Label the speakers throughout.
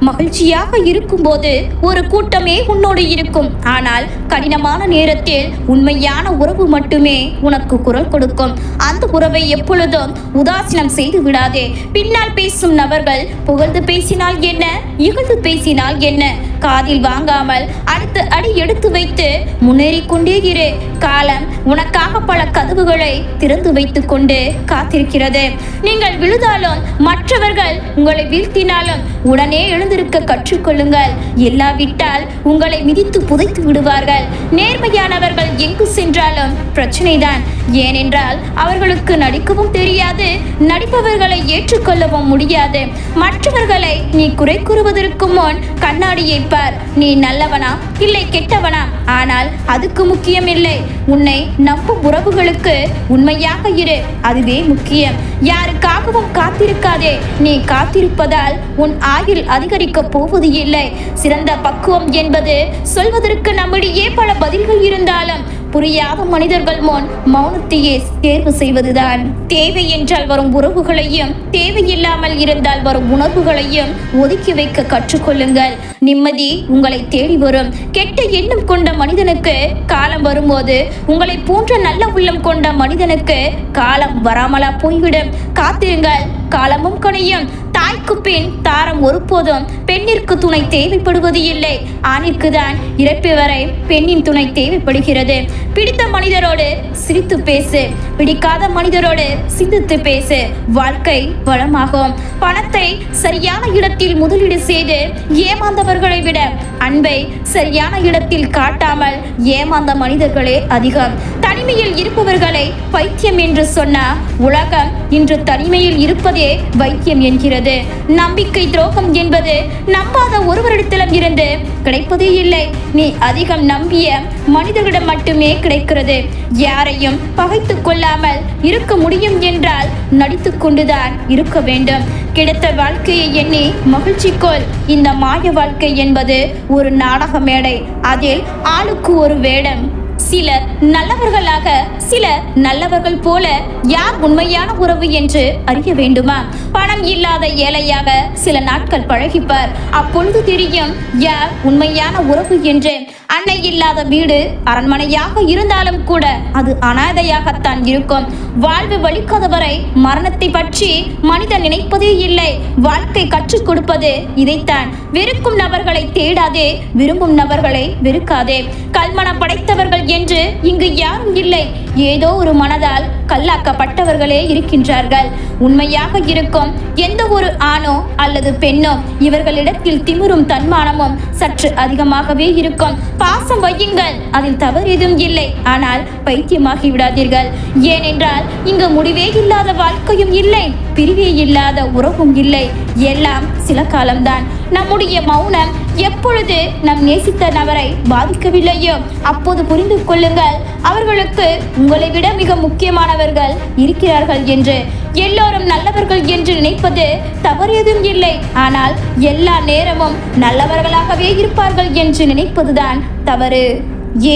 Speaker 1: மகிழ்ச்சியாக இருக்கும்போது ஒரு கூட்டமே உன்னோடு இருக்கும். ஆனால் கடினமான நேரத்தில் உண்மையான உறவு மட்டுமே உனக்கு குரல் கொடுக்கும். அந்த உறவை எப்பொழுதும் உதாசீனம் செய்து விடாதே. பின்னால் பேசும் நபர்கள் புகழ்ந்து பேசினால் என்ன, இகழ்ந்து பேசினால் என்ன, காதில் வாங்காமல் அடுத்த அடி எடுத்து வைத்து முன்னேறி கொண்டே இரு. காலம் உனக்காக பல கதவுகளை திறந்து வைத்துக் கொண்டு காத்திருக்கிறது. நீங்கள் விழுந்தாலும் மற்றவர்கள் உங்களை வீழ்த்தினாலும் உடனே எழுந்திருக்க கற்றுக்கொள்ளுங்கள். இல்லாவிட்டால் உங்களை மிதித்து புதைத்து விடுவார்கள். நேர்மையானவர்கள் எங்கு சென்றாலும் பிரச்சனைதான். ஏனென்றால் அவர்களுக்கு நடிக்கவும் தெரியாது, நடிப்பவர்களை ஏற்றுக்கொள்ளவும் முடியாது. மற்றவர்களை நீ குறை கூறுவதற்கு முன் கண்ணாடியை பார். நீ நல்லவனா இல்லை கெட்டவனா? ஆனால் அதுக்கு முக்கியம் இல்லை. உன்னை நம்பும் உறவுகளுக்கு உண்மையாக இரு, அதுவே முக்கியம். யாருக்காகவும் காத்திருக்காதே. நீ காத்திருப்பதால் உன் ஆயுள் அதிகரிக்க போவது இல்லை. சிறந்த பக்குவம் என்பது சொல்வதற்கு நம்மிடையே பல பதில்கள் இருந்தாலும் புரியாத மனிதர்கள் முன் மௌனத்தையே தேர்வு செய்வதுதான். தேவை என்றால் வரும் உறவுகளையும் தேவையில்லாமல் இருந்தால் வரும் உணர்வுகளையும் ஒதுக்கி வைக்க கற்றுக்கொள்ளுங்கள். நிம்மதி உங்களை தேடி வரும். கெட்ட எண்ணம் கொண்ட மனிதனுக்கு காலம் வரும்போது உங்களை போன்ற நல்ல உள்ளம் கொண்ட மனிதனுக்கு காலம் வராமலா போய்விடும். காத்திருங்கள், காலமும் கனியும். தாய்க்கு பின் தாரம் ஒருபோதும் பெண்ணிற்கு துணை தேவைப்படுவது இல்லை. ஆணிற்கு தான் இறப்பு வரை பெண்ணின் துணை தேவைப்படுகிறது. பிடித்த மனிதரோடு சிரித்து பேசு, பிடிக்காத மனிதரோடு சிந்தித்து பேசு. வாழ்க்கை வளமாகும். பணத்தை சரியான இடத்தில் முதலீடு செய்து ஏமாந்தவர்களை விட அன்பை சரியான இடத்தில் காட்டாமல் ஏமாந்த மனிதர்களே அதிகம். தனிமையில் இருப்பவர்களை பைத்தியம் என்று சொன்னா உலகம் இன்று தனிமையில் இருப்பதே வைத்தியம் என்கிறது. நம்பிக்கை துரோகம் என்பது நம்பாத ஒருவரிடத்திலும் இருந்து கிடைப்பதே இல்லை. நீ அதிகம் நம்பிய மனிதர்களிடம் மட்டுமே கிடைக்கிறது. யாரையும் பகைத்து கொள்ளாமல் இருக்க முடியும் என்றால் நடித்து கொண்டுதான் இருக்க வேண்டும். கிடைத்த வாழ்க்கையை எண்ணி மகிழ்ச்சி கொள். இந்த மாய வாழ்க்கை என்பது ஒரு நாடக மேடை. அதில் ஆளுக்கு ஒரு வேடம். சிலர் நல்லவர்களாக, சிலர் நல்லவர்கள் போல. யார் உண்மையான உறவு என்று அறிய வேண்டுமா? பணம் இல்லாத ஏழையாக சில நாட்கள் பழகிப்பார். அப்பொழுது தெரியும் யார் உண்மையான உறவு என்று. அன்னை இல்லாத வீடு அரண்மனையாக இருந்தாலும் கூட அது அனாதையாகத்தான் இருக்கும். வாழ்வு வலிக்காதவரை மரணத்தை பற்றி மனிதன் நினைப்பதே இல்லை. வாழ்க்கை கற்றுக் கொடுப்பது இதைத்தான். வெறுக்கும் நபர்களை தேடாதே, விரும்பும் நபர்களை வெறுக்காதே. கல்மனம் படைத்தவர்கள் என்று இங்கு யாரும் இல்லை. ஏதோ ஒரு மனதால் கல்லாக்கப்பட்டவர்களே இருக்கின்றார்கள். உண்மையாக இருக்கும் எந்த ஒரு ஆணோ அல்லது பெண்ணோ இவர்களிடத்தில் திமிரும் தன்மானமும் சற்று அதிகமாகவே இருக்கும். பாசம் வையுங்கள், அதில் தவறு எதுவும் இல்லை. ஆனால் பைத்தியமாகி விடாதீர்கள். ஏனென்றால் இங்கு முடிவே இல்லாத வாழ்க்கையும் இல்லை, பிரிவே இல்லாத உறவும் இல்லை. எல்லாம் சில காலம்தான். நம்முடைய மௌனம் எப்பொழுது நம் நேசித்த நபரை பாதிக்கவில்லையோ அப்போது புரிந்து கொள்ளுங்கள் அவர்களுக்கு உங்களை விட மிக முக்கியமானவர்கள் இருக்கிறார்கள் என்று. எல்லோரும் நல்லவர்கள் என்று நினைப்பது தவறு எதுவும் இல்லை. ஆனால் எல்லா நேரமும் நல்லவர்களாகவே இருப்பார்கள் என்று நினைப்பதுதான் தவறு.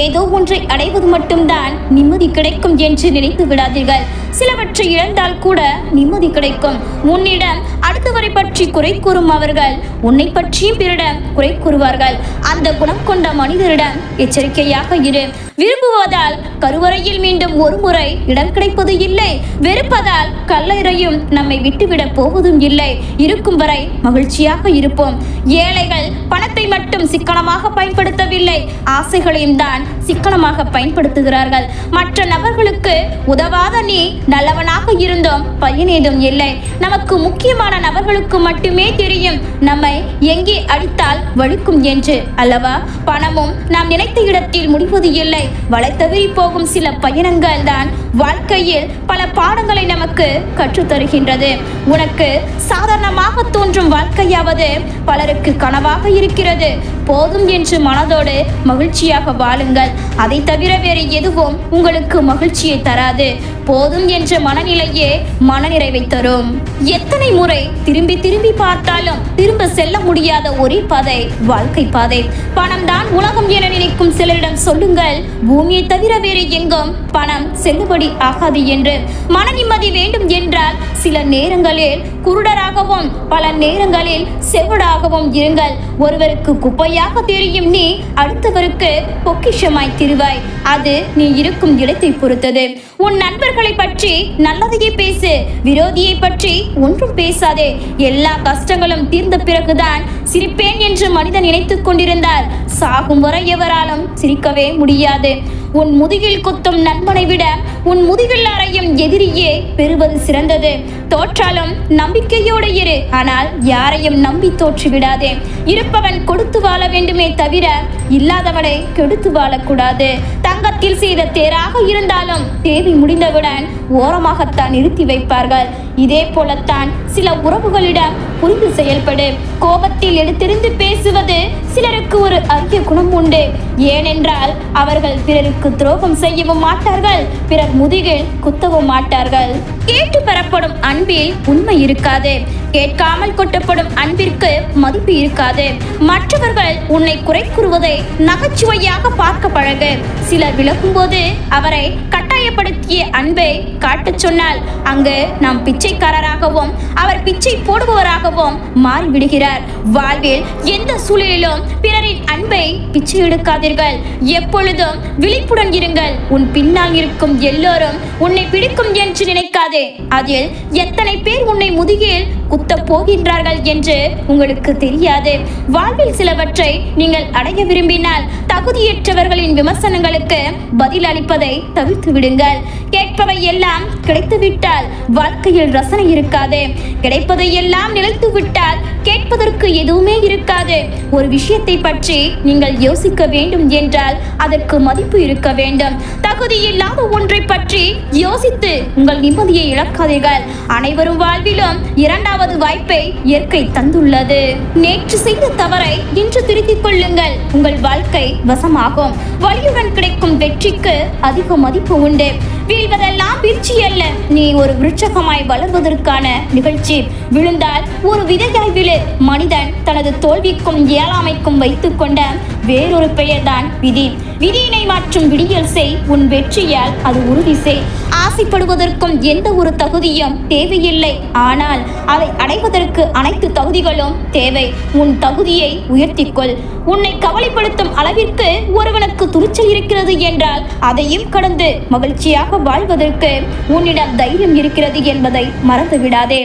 Speaker 1: ஏதோ ஒன்றை அடைவது மட்டும்தான் நிம்மதி கிடைக்கும் என்று நினைத்து விடாதீர்கள். சிலவற்றை இழந்தால் கூட நிம்மதி கிடைக்கும். உன்னிடம் அடுத்தவரை பற்றி குறை கூறும் அவர்கள் உன்னை பற்றியும் பிறரிடம் குறை கூறுவார்கள். அந்த குணம் கொண்ட மனிதரிடம் எச்சரிக்கையாக இரு. விரும்புவதால் கருவறையில் மீண்டும் ஒரு முறை இடம் கிடைப்பது இல்லை. வெறுப்பதால் கல்லறையும் நம்மை விட்டுவிடப் போவதும் இல்லை. இருக்கும் வரை மகிழ்ச்சியாக இருப்போம். ஏழைகள் பணத்தை மட்டும் சிக்கனமாக பயன்படுத்தவில்லை, ஆசைகளையும் தான் சிக்கனமாக பயன்படுத்துகிறார்கள். மற்ற நபர்களுக்கு உதவாத நீ நல்லவனாக இருந்தோம் பயனேதும் இல்லை. நமக்கு முக்கியமான நபர்களுக்கு மட்டுமே தெரியும் நம்மை எங்கே அடித்தால் வலிக்கும் என்று அல்லவா? பணமும் நாம் நினைத்த இடத்தில் முடிவது இல்லை. வளைத்தவிரி போகும் சில பயணங்கள் தான் வாழ்க்கையில் பல பாடங்களை நமக்கு கற்றுத்தருகின்றது. உனக்கு சாதாரணமாக தோன்றும் வாழ்க்கையாவது பலருக்கு கனவாக இருக்கிறது. போதும் என்று மனதோடு மகிழ்ச்சியாக வாழுங்கள். அதை தவிர வேறு எதுவும் உங்களுக்கு மகிழ்ச்சியை தராது. போதும் என்ற மனநிலையே மனநிறைவை தரும். எத்தனை முறை திரும்பி திரும்பி பார்த்தாலும் திரும்ப செல்ல முடியாத ஒரே பாதை வாழ்க்கை பாதை. பணம் தான் உலகம் என நினைக்கும் சிலரிடம் சொல்லுங்கள், பூமியை தவிர வேறு எங்கும் பணம் செல்லுபடி ஆகாது என்று. மன நிம்மதி வேண்டும் என்றால் சில நேரங்களில் குருடராக கண்ணாகவும் பல நேரங்களில் செவிடாகவும் இருங்கள். ஒருவருக்கு குப்பையாக தெரியும் நீ அடுத்தவருக்கு பொக்கிஷமாய் திருவாய். அது நீ இருக்கும் இடத்தை பொறுத்தது. உன் நண்பர்களை பற்றி நல்லதையே பேசு, விரோதியை பற்றி ஒன்றும் பேசாதே. எல்லா கஷ்டங்களும் தீர்ந்த பிறகுதான் சிரிப்பேன் என்று மனிதன் நினைத்துக் கொண்டிருந்தால் சாகும் வரை எவராலும் சிரிக்கவே முடியாது. உன் முதுகில் குத்தும் நண்பனை விட உன் முதுகில் அறையும் எதிரியே பெறுவது சிறந்தது. தோற்றாலும் நம்பிக்கையோடு இரு, ஆனால் யாரையும் நம்பி தோற்று விடாதே. இருப்பவன் கொடுத்து வாழ வேண்டுமே தவிர இல்லாதவனை கெடுத்து வாழக்கூடாது. தங்கத்தில் செய்த தேராக இருந்தாலும் தேவி முடிந்தவுடன் ஓரமாகத்தான் நிறுத்தி வைப்பார்கள். இதே போலத்தான் சில உறவுகளிடம் புரிந்து செயல்படு. கோபத்தில் எடுத்திருந்து பேசுவது சிலருக்கு ஒரு அரிய குணம் உண்டு. ஏனென்றால் அவர்கள் பிறருக்கு துரோகம் செய்யவும் மாட்டார்கள், பிறர் முதுகில் குத்தவும் மாட்டார்கள். கேட்டு பெறப்படும் அன்பில் உண்மை இருக்காது. கேட்காமல் கொட்டப்படும் அன்பிற்கு மதிப்பு இருக்காது. மற்றவர்கள் உன்னை குறை கூறுவதை நகைச்சுவையாக பார்க்க பழகு. சிலர் விளக்கும் போது அவரை கட்டாயப்படுத்திய அன்பை காட்டச் சொன்னால் அங்கு நாம் பிச்சைக்காரராகவும் அவர் பிச்சை போடுபவராகவும் மாறிவிடுகிறார். வாழ்வில் எந்த சூழலிலும் பிறரின் அன்பை பிச்சை எடுக்காதீர்கள். எப்பொழுதும் விழிப்புடன் இருங்கள். உன் பின்னால் இருக்கும் எல்லோரும் உன்னை பிடிக்கும் என்று நினைக்காதே. அதில் எத்தனை பேர் உன்னை முதுகில் குத்த போகின்றார்கள் என்று உங்களுக்கு தெரியாது. வாழ்வில் சிலவற்றை நீங்கள் அடைய விரும்பினால் தகுதியற்றவர்களின் விமர்சனங்களுக்கு பதில் அளிப்பதை தவிர்த்து விடுங்கள். கேட்பவை எல்லாம் கிடைத்துவிட்டால் வாழ்க்கையில் ரசனை இருக்காது. கிடைப்பதை எல்லாம் நிலைத்து விட்டால் கேட்பதற்கு எதுவுமே இருக்காது. ஒரு விஷயத்தை பற்றி நீங்கள் யோசிக்க வேண்டும் என்றால் அதற்கு மதிப்பு இருக்க வேண்டும். தகுதி இல்லாத ஒன்றை பற்றி யோசித்து உங்கள் நிம்மதியை இழக்காதீர்கள். அனைவரும் வாழ்விலும் இரண்டாவது வாய்ப்பை இயற்கை தந்துள்ளது. நேற்று செய்த தவறை இன்று திருத்திக் கொள்ளுங்கள். உங்கள் வாழ்க்கை வசமாகும். வலியுடன் கிடைக்கும் வெற்றிக்கு அதிக மதிப்பு உண்டு. வீழ்வதெல்லாம் வீழ்ச்சி அல்ல, நீ ஒரு விருட்சகமாய் வளர்வதற்கான நிகழ்ச்சி. விழுந்தால் ஒரு விதையாய் விழு. மனிதன் தனது தோல்விக்கும் இயலாமைக்கும் வைத்துக் கொண்ட வேறொரு பெயர்தான் விதி. விதியினை மாற்றும் விடியல் செய். உன் வெற்றியால் அது உறுதி செய். ஆசைப்படுவதற்கும் எந்த ஒரு தகுதியும் தேவையில்லை, ஆனால் அதை அடைவதற்கு அனைத்து தகுதிகளும் தேவை. உன் தகுதியை உயர்த்திக்கொள். உன்னை கவலைப்படுத்தும் அளவிற்கு ஒருவனுக்கு துணிச்சல் இருக்கிறது என்றால் அதையும் கடந்து மகிழ்ச்சியாக வாழ்வதற்கு உன்னிடம் தைரியம் இருக்கிறது என்பதை மறந்துவிடாதே.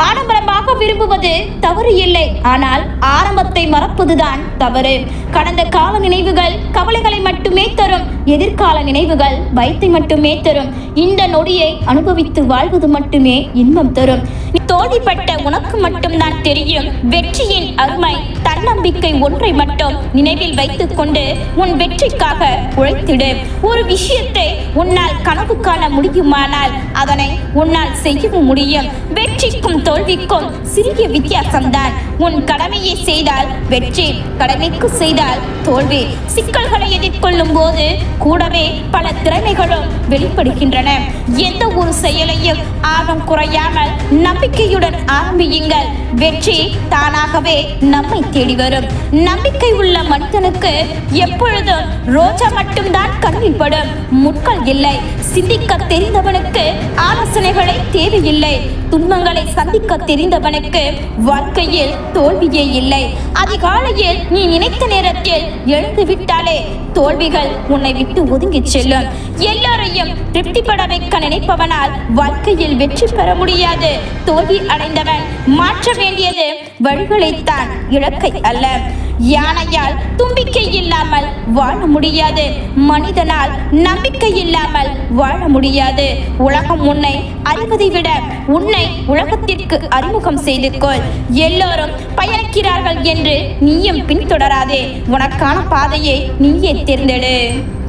Speaker 1: ஆடம்பரமாக விரும்புவது தவறு இல்லை, ஆனால் ஆரம்பத்தை மறப்பதுதான் தவறு. கடந்த கால நினைவுகள் கவலைகளை மட்டுமே தரும். எதிர்கால நினைவுகள் பயத்தை மட்டுமே தரும். இந்த நொடியை அனுபவித்து வாழ்வது மட்டுமே இன்பம் தரும். தோல்விப்பட்ட உனக்கு மட்டும்தான் தெரியும் வெற்றியின் அருமை. தன்னம்பிக்கை ஒன்றை மட்டும் நினைவில் வைத்துக் கொண்டு உன் வெற்றிக்காக உழைத்திடு. ஒரு விஷயத்தை உன்னால் கனவு காண முடியுமானால் அதனை உன்னால் செய்யவும் முடியும். வெற்றிக்கும் தோல்விக்கும் சிறிய வித்தியாசம்தான். உன் கடமையை செய்தால் வெற்றி, கடமைக்கு செய்தால் தோல்வி. சிக்கல்களை எதிர்கொள்ளும் போது கூடவே பல திறமைகளும் வெளிப்படுகின்றன. எந்த ஒரு செயலையும் ஆர்வம் குறையாமல் நம்பிக்கையுடன் ஆரம்பியுங்கள். வெற்றி தானாகவே நம்மை தேடி வரும். நம்பிக்கை உள்ள மனிதனுக்கு எப்பொழுதும் ரோஜா மட்டும்தான் கண்ணில் படும், முட்கள் இல்லை. சிந்திக்க தெரிந்தவனுக்கு ஆலோசனைகளை தேவையில்லை. துன்பங்களை சந்திக்க தெரிந்தவனுக்கு வாழ்க்கையில் தோல்வியே இல்லை. அதிகாலையில் நீ நினைத்த நேரத்தில் எழுந்து விட்டாலே தோல்விகள் உன்னை விட்டு ஒதுங்கி செல்லும். எல்லாரையும் திருப்திப்பட வைக்க நினைப்பவனால் வாழ்க்கையில் வெற்றி பெற முடியாது. தோல்வி அடைந்தவன் மாற்ற வேண்டியது வழிகளைத்தான், இலக்கை அல்ல. யானையால் தும்பிக்கை இல்லாமல் வாழ முடியாது. மனிதனால் நம்பிக்கை இல்லாமல் வாழ முடியாது. உலகம் உன்னை அறிவதை விட உன்னை உலகத்திற்கு அறிமுகம் செய்து கொள். எல்லோரும் பயணிக்கிறார்கள் என்று நீயும் பின்தொடராதே. உனக்கான பாதையை நீயே தேர்ந்தெடு.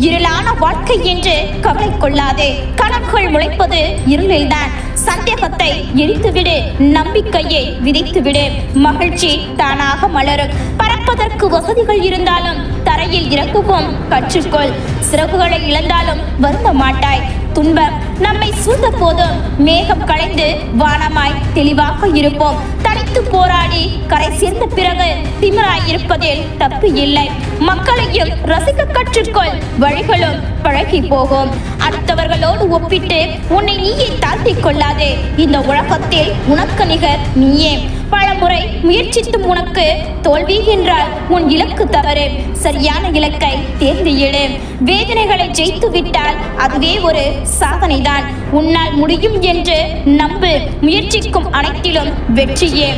Speaker 1: இருளான வாழ்க்கை என்று கவலை கொள்ளாதே. கனவுகள் முளைப்பது இருளில்தான். சந்தேகத்தை எரித்துவிடு, நம்பிக்கையை விதைத்துவிடு. மகிழ்ச்சி தானாக மலரும். பறப்பதற்கு வசதிகள் இருந்தாலும் தரையில் இறங்கவும் கற்றுக்கொள். சிறகுகளை இழந்தாலும் வருந்த மாட்டாய். துன்பம் நம்மை சூழ்ந்த போதும் மேகம் களைந்து வானமாய் தெளிவாக இருப்போம். தனித்து போராடி கரை சேர்ந்த பிறகு திமிராய் இருப்பதில் தப்பு இல்லை. மக்களையும் ரசிக்க கற்றுக்கொள், வழிகளும் பழகி போகும். அடுத்தவர்களோடு ஒப்பிட்டு உன்னை நீயே தாழ்த்திக் கொள்ளாதே. இந்த உலகத்தில் உனக்கு நிகர் நீயே. பல முறை முயற்சித்தும் உனக்கு தோல்வி என்றால் உன் இலக்கு தவறு. சரியான இலக்கை தேர்ந்து எடு. வேதனைகளை ஜெயித்து விட்டால் அதுவே ஒரு சாதனைதான். உன்னால் முடியும் என்று நம்பு. முயற்சிக்கும் அனைத்திலும் வெற்றியே.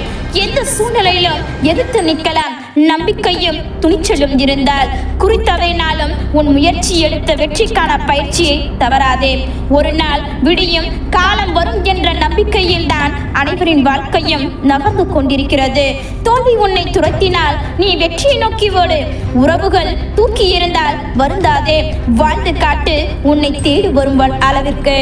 Speaker 1: எந்த சூழ்நிலையிலும் எதிர்த்து நிற்கலாம். நம்பிக்கையும் துணிச்சலும் இருந்தால் குறித்தவைனாலும் உன் முயற்சி எடுத்த வெற்றிக்கான பயிற்சியை தவறாதே. ஒரு நாள் விடியும் காலம் வரும் என்ற நம்பிக்கையில் தான் அனைவரின் வாழ்க்கையும் நகர்ந்து கொண்டிருக்கிறது. தோல்வி உன்னை துரத்தினால் நீ வெற்றியை நோக்கி ஓடு. உறவுகள் தூக்கி இருந்தால் வருந்தாதே. வாழ்ந்து காட்டு உன்னை தேடி வரும் அளவிற்கு.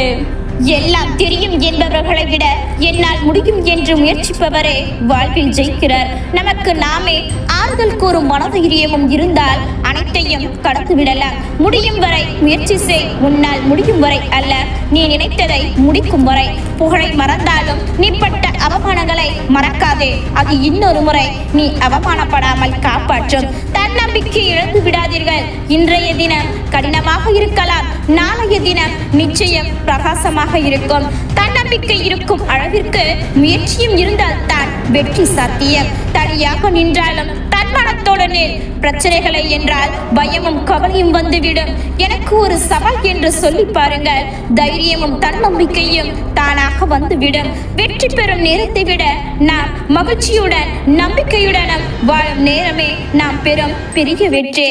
Speaker 1: எல்லாம் தெரியும் என்பவர்களை விட என்னால் முடியும் என்று முயற்சிப்பவரே வாழ்வில் ஜெயிக்கிறார். நமக்கு நாமே ஆறுதல் கூறும் மனதைரியமும் இருந்தால் அனைத்தையும் கடந்து விடலாம். முடியும் வரை முயற்சி செய். உன்னால் முடியும் வரை அல்ல, நீ நினைத்ததை முடிக்கும் வரை. புகழை மறந்தாலும் நீ பட்ட அவமானங்களை மறக்காதே. அது இன்னொரு முறை நீ அவமானப்படாமல் காப்பாற்றும். தன்னம்பிக்கை இழந்து விடாதீர்கள். இன்றைய தினம் கடினமாக இருக்கலாம், நாளைய தினம் நிச்சயம் பிரகாசமாக இருக்கும். தன்னம்பிக்கை இருக்கும் அளவிற்கு முயற்சியும் இருந்தால் தான் வெற்றி சாத்தியம். தனியாக நின்றாலும் தன்மனத்தோடு நில். பிரச்சனைகளை என்றால் பயமும் கவலையும் வந்துவிடும். எனக்கு ஒரு சவால் என்று சொல்லி பாருங்கள். தைரியமும் தன்னம்பிக்கையும் தானாக வந்துவிடும். வெற்றி பெறும் நேரத்தை விட நாம் மகிழ்ச்சியுடன் நம்பிக்கையுடனும் வாழும் நேரமே நாம் பெறும் பெரிய வெற்றி.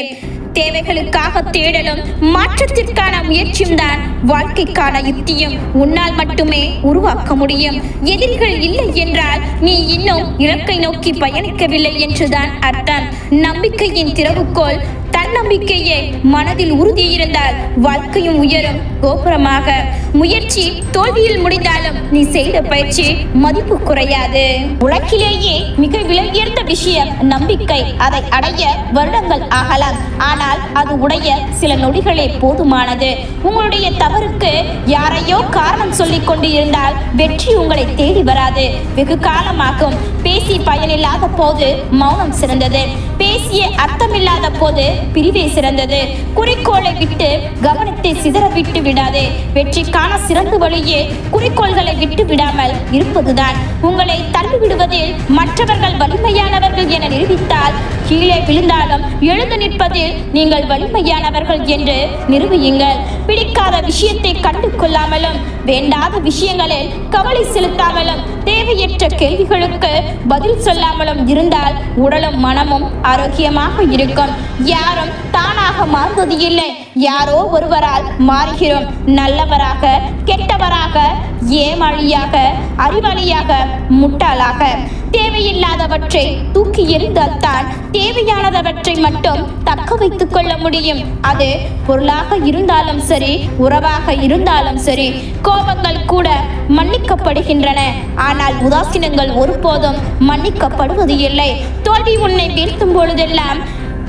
Speaker 1: தேவைகளுக்காக தேடலும் மாற்றத்திற்கான முயற்சியும் தான் வாழ்க்கைக்கான யுக்தியும் உன்னால் மட்டுமே உருவாக்க முடியும். எதிரிகள் இல்லை என்றால் நீ இன்னும் இலக்கை நோக்கி பயணிக்கவில்லை என்றுதான் அர்த்தம். நம்பிக்கையின் திறவுகோல் தன்னம்பிக்கையை மனதில் உறுதி இருந்தால் வாழ்க்கையும் உயரும் கோபுரமாக. முயற்சி தோல்வியில் முடிந்தாலும் நீ செய்த பயிற்சி மதிப்பு குறையாது. உலகிலேயே மிக விலையுயர்ந்த விஷயம் நம்பிக்கை. அதை அடைய வருடங்கள் ஆகலாம், ஆனால் அது உடைய சில நொடிகளே போதுமானது. உங்களுடைய தவறுக்கு யாரையோ காரணம் சொல்லிக் கொண்டு இருந்தால் வெற்றி உங்களை தேடி வராது. வெகு காலமாகும். பேசி பயனில்லாத போது மௌனம் சிறந்தது. பேசிய அர்த்தமில்லாத போது பிரிவே சிறந்தது. குறிக்கோளை விட்டு கவனத்தை சிதற விட்டு விடாதே. வெற்றிக்கான சிறந்த வழியே குறிக்கோள்களை விட்டு விடாமல் இருப்பதுதான். உங்களை தள்ளிவிடுவதில் மற்றவர்கள் வலிமையானவர்கள் என நிரூபித்தால் கீழே விழுந்தாலும் எழுந்து நிற்பதில் நீங்கள் வலிமையானவர்கள் என்று நிரூபியுங்கள். பிடிக்காத விஷயத்தை கண்டு கொள்ளாமலும் வேண்டாத விஷயங்களில் கவலை செலுத்தாமலும் தேவையற்ற கேள்விகளுக்கு பதில் சொல்லாமலும் இருந்தால் உடலும் மனமும் ஆரோக்கியமாக இருக்கும். யாரும் தானாக மாறுவது இல்லை, யாரோ ஒருவரால் மாறுகிறோம். நல்லவராக, கெட்டவராக, ஏமாளியாக, அறிவாளியாக, முட்டாளாக. தேவையில்லாதவற்றை தூக்கி எறிந்தால்தான் தேவையானதவற்றை மட்டும் தக்க வைத்துக் கொள்ள முடியும். அது பொருளாக இருந்தாலும் சரி, உறவாக இருந்தாலும் சரி. கோபங்கள் கூட மன்னிக்கப்படுகின்றன, ஆனால் உதாசீனங்கள் ஒருபோதும் மன்னிக்கப்படுவது இல்லை. தோல்வி உன்னை வீழ்த்தும் பொழுதெல்லாம்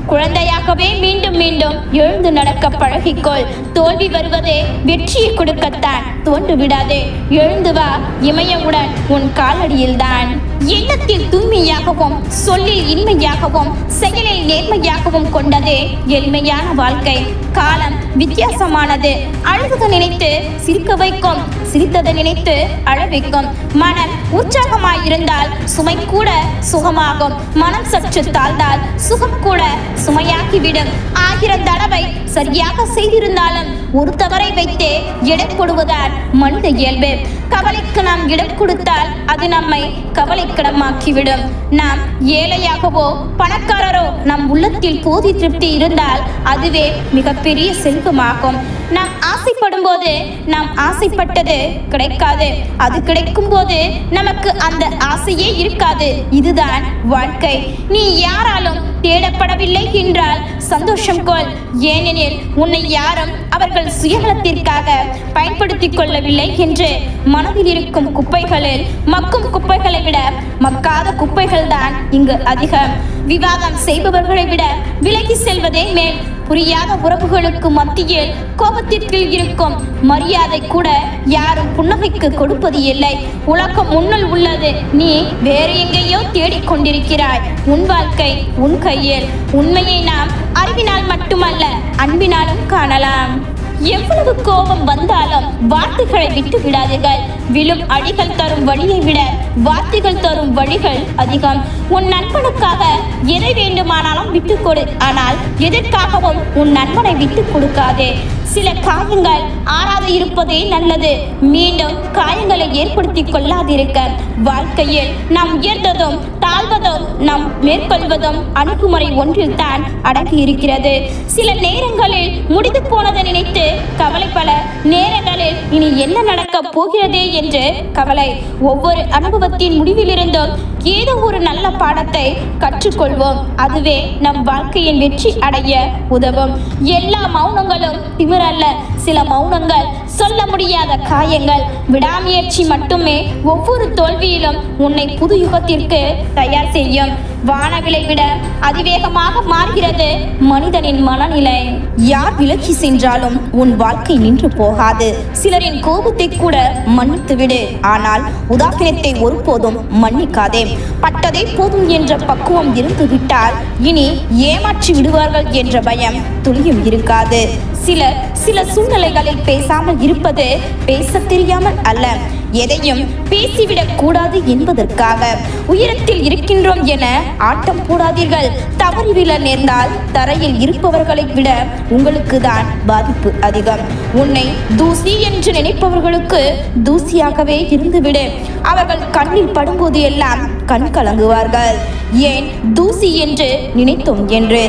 Speaker 1: குழந்தையாகவே மீண்டும் மீண்டும் எழுந்து நடக்க பழகிக்கொள். தோல்வி வருவதே வெற்றியை கொடுக்கத்தான். தோன்று விடாதே. எழுந்து வா. இமயவுடன் உன் காலடியில்தான். எண்ணத்தில் தூய்மையாகவும் சொல்லில் இனிமையாகவும் செயலில் நேர்மையாகவும் கொண்டதே எளிமையான வாழ்க்கை. காலம் வித்தியாசமானது. அழுவதை நினைத்து சிரிக்க வைக்கும், சிரித்ததை நினைத்து அழ வைக்கும். மனம் உற்சாகமாயிருந்தால் சுமை கூட சுகமாகும். மனம் சற்று தாழ்ந்தால் சுகம் கூட சுமையாகிவிடும். 1000 தடவை சரியாக செய்திருந்தாலும் ஒரு தவறை வைத்தே எடை போடுவதால் மனித இயல்பு. கவலைக்கு நாம் இடம் கொடுத்தால் அது நம்மை கவலைக்கிடமாக்கிவிடும். நாம் ஏழையாகவோ பணக்காரரோ நம் உள்ளத்தில் போதி திருப்தி இருந்தால் அதுவே மிகப்பெரிய செல்வமாகும். நாம் ஆசைப்படும் போது நாம் ஆசைப்பட்டது கிடைக்காது. அது கிடைக்கும் போது நமக்கு அந்த ஆசையே இருக்காது. இதுதான் வாழ்க்கை. நீ யாராலும் தேடப்படவில்லை என்றால் சந்தோஷம் கொள். ஏனெனில் உன்னை யாரும் அவர்கள் சுயநலத்திற்காக பயன்படுத்திக் கொள்ளவில்லை என்று. மனதில் இருக்கும் குப்பைகளில் மக்கும் குப்பைகளை விட மக்காத குப்பைகள் தான் இங்கு அதிகம். விவாதம் செய்பவர்களை விட விலகி செல்வதே மேல். புரியாத உறவுகளுக்கு மத்தியில் கோபத்திற்கு இருக்கும் மரியாதை கூட யாரும் புன்னகைக்கு கொடுப்பது இல்லை. உலகம் உன்னுள் உள்ளது, நீ வேறு எங்கேயோ தேடிக்கொண்டிருக்கிறாய். உன் வாழ்க்கை உன் கையில். உண்மையை நாம் அறிவினால் மட்டுமல்ல, அன்பினாலும் காணலாம். எவ்வளவு கோபம் வந்தாலும் வார்த்தைகளை விட்டு விடாதீர்கள். விழும் அடிகள் தரும் வழியை விட வார்த்தைகள் தரும் வழிகள் அதிகம். உன் நண்பனுக்காக எதை வேண்டுமானாலும் விட்டுக் கொடு, ஆனால் எதற்காகவும் உன் நண்பனை விட்டுக் கொடுக்காதே. சில காயங்கள் ஆறாது இருப்பதே நல்லது. மீண்டும் காயங்களை ஏற்படுத்தி கொள்ளாதிருக்க. வாழ்க்கையில் நாம் உயர்ந்ததும் தாழ்வதும் நாம் மேற்கொள்வதும் அணுகுமுறை ஒன்றில் தான் அடங்கி இருக்கிறது. சில நேரங்களில் முடிந்து போனதை நினைத்து கவலைப்பட, நேரங்களில் இனி என்ன நடக்கப் போகிறதே என்று கவலை. ஒவ்வொரு அனுபவத்தின் முடிவிலிருந்தும் ஏதோ ஒரு நல்ல பாடத்தை கற்றுக்கொள்வோம். அதுவே நம் வாழ்க்கையின் வெற்றி அடைய உதவும். எல்லா மௌனங்களும் திமிரல்ல. சில மௌனங்கள் சொல்ல முடியாத காயங்கள். விடாமுயற்சி மட்டுமே ஒவ்வொரு தோல்வியிலும் உன்னை புது யுகத்திற்கு தயார் செய்யும். வானவிலை விட அதிவேகமாக மாறுகிறது மனிதனின் மனநிலை. யார் விலகி சென்றாலும் உன் வாழ்க்கை நின்று போகாது. சிலரின் கோபத்தை கூட மன்னித்து விடு, ஆனால் உதாசீனத்தை ஒருபோதும் மன்னிக்காதே. பட்டதே போதும் என்ற பக்குவம் இருந்து விட்டால் இனி ஏமாற்றி விடுவார்கள் என்ற பயம் துளியும் இருக்காது. சில சூழ்நிலைகளில் பேசாமல் இருப்பது பேச தெரியாமல் அல்ல, எதையும் பேசிவிடக் கூடாது என்பதற்காக. உயரத்தில் இருக்கின்றோம் என ஆட்டம் போடாதீர்கள். தவறி விழ நேர்ந்தால் தரையில் இருப்பவர்களை விட உங்களுக்கு தான் பாதிப்பு அதிகம். உன்னை தூசி என்று நினைப்பவர்களுக்கு தூசியாகவே இருந்துவிடு. அவர்கள் கண்ணில் படும்போது எல்லாம் கண் கலங்குவார்கள். ஏன் தூசி என்று நினைத்தோம் என்று.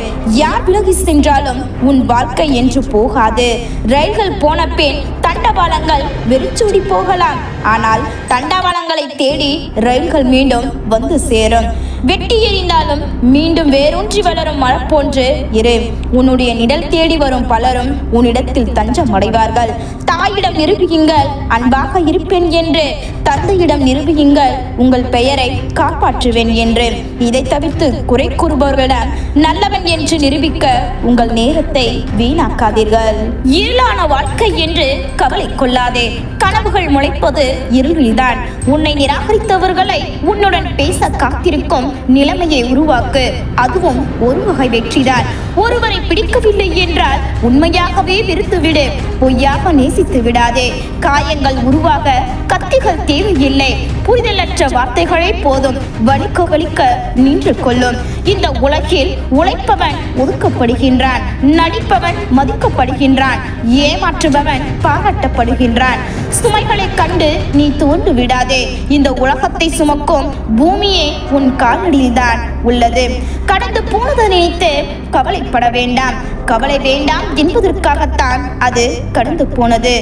Speaker 1: யார் விலகி சென்றாலும் உன் வாழ்க்கை என்று போகாது. ரயில்கள் போன பின் தண்டவாளங்கள் வெறிச்சூடி போகலாம், ஆனால் தண்டவாளங்களை தேடி ரயில்கள் மீண்டும் வந்து சேரும். வெட்டி எறிந்தாலும் மீண்டும் வேரூன்றி வளரும் மரம் போன்று இரு. உன்னுடைய நிழல் தேடி வரும் பலரும் உன்னிடத்தில் தஞ்சம் அடைவார்கள். தாயிடம் நிரூபியுங்கள் அன்பாக இருப்பேன் என்று. தந்தையிடம் நிரூபியுங்கள் உங்கள் பெயரை காப்பாற்றுவேன் என்று. இதை தவிர்த்து குறை கூறுபவர்களிடம் நல்லவன் என்று நிரூபிக்க உங்கள் நேரத்தை வீணாக்காதீர்கள். இருளான வாழ்க்கை என்று கவலை கொள்ளாதே. கனவுகள் முளைப்பது இருளில்தான். உன்னை நிராகரித்தவர்களை உன்னுடன் பேச காத்திருக்கும் நிலைமையை உருவாக்கு. அதுவும் ஒரு வகை வெற்றிதான். ஒருவரை பிடிக்கவில்லை என்றால் உண்மையாகவே வெறுத்துவிடு. பொய்யாக நேசித்து விடாதே. காயங்கள் உருவாக கத்திகள் தேவையில்லை. புரிதலற்ற வார்த்தைகளே போதும். வலிக்க வலிக்க நின்று கொள்ளும். இந்த உலகில் உழைப்பவன் ஒதுக்கப்படுகின்றான், நடிப்பவன் மதிக்கப்படுகின்றான், ஏமாற்றுபவன் பாராட்டப்படுகின்றான். சுமைகளை கண்டு நீ தோண்டு விடாதே. இந்த உலகத்தை சுமக்கும் பூமியே உன் காலடியில்தான் உள்ளது. கடந்து போனதை நினைத்து கவலைப்பட வேண்டாம். கவலை வேண்டாம் என்பதற்காகத்தான் அது கடந்து போனது.